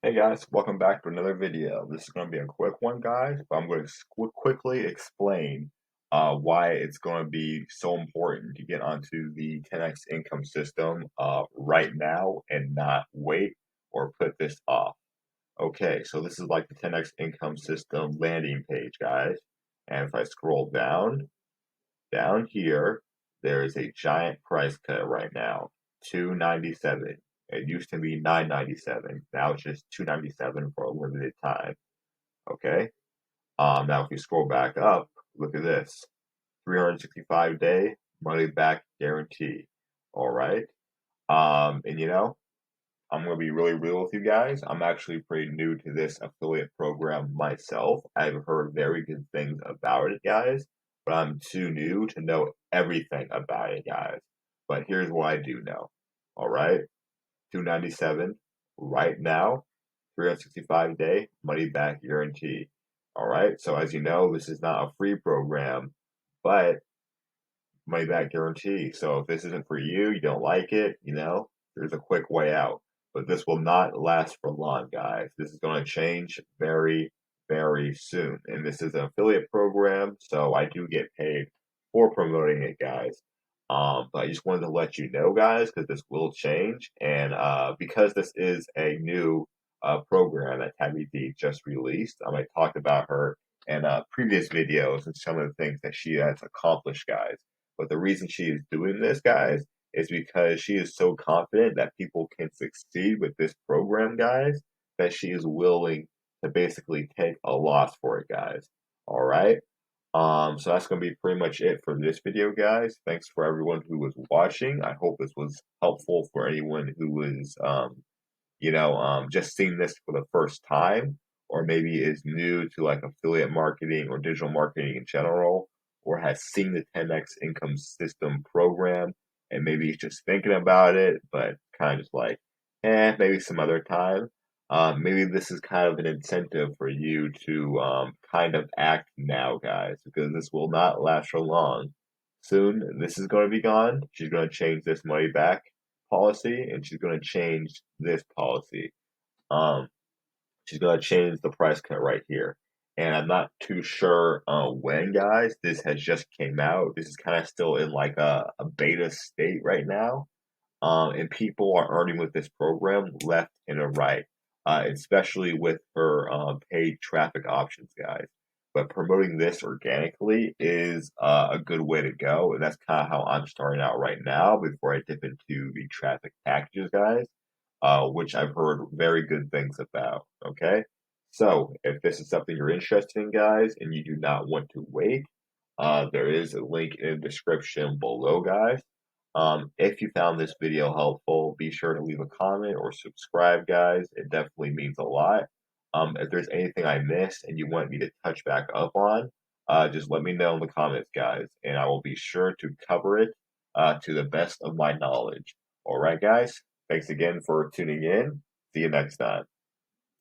Hey guys, welcome back to another video. This is going to be a quick one, guys, but I'm going to quickly explain why it's going to be so important to get onto the 10x income system right now and not wait or put this off. Okay, so this is like the 10x income system landing page, guys. And if I scroll down here, there is a giant price cut right now, 297. It used to be 997. Now it's just 297 for a limited time. Okay. Now if you scroll back up, look at this. 365-day money back guarantee. All right. And I'm gonna be really real with you guys. I'm actually pretty new to this affiliate program myself. I've heard very good things about it, guys, but I'm too new to know everything about it, guys. But here's what I do know. All right, 297 right now, 365-day money back guarantee. All right. So as you know, this is not a free program, but money back guarantee. So if this isn't for you, you don't like it, there's a quick way out. But this will not last for long, guys. This is going to change very, very soon. And this is an affiliate program, so I do get paid for promoting it, guys. But I just wanted to let you know, guys, because this will change. And because this is a new program that Tavey just released, I talked about her in previous videos and some of the things that she has accomplished, guys. But the reason she is doing this, guys, is because she is so confident that people can succeed with this program, guys, that she is willing to basically take a loss for it, guys. All right. So that's going to be pretty much it for this video, guys. Thanks for everyone who was watching. I hope this was helpful for anyone who was, just seeing this for the first time, or maybe is new to like affiliate marketing or digital marketing in general, or has seen the 10x income system program and maybe he's just thinking about it, but kind of just like, maybe some other time. Maybe this is kind of an incentive for you to kind of act now, guys, because this will not last for long. Soon, this is going to be gone. She's going to change this money back policy, and she's going to change this policy. Um, she's going to change the price cut right here. And I'm not too sure when, guys. This has just came out. This is kind of still in like a beta state right now. And people are earning with this program left and a right, especially with her paid traffic options, guys. But promoting this organically is a good way to go, and that's kind of how I'm starting out right now before I dip into the traffic packages, guys, which I've heard very good things about. Okay, so if this is something you're interested in, guys, and you do not want to wait, there is a link in the description below, guys. If you found this video helpful, be sure to leave a comment or subscribe, guys. It definitely means a lot. If there's anything I missed and you want me to touch back up on, just let me know in the comments, guys, and I will be sure to cover it to the best of my knowledge. All right, guys. Thanks again for tuning in. See you next time.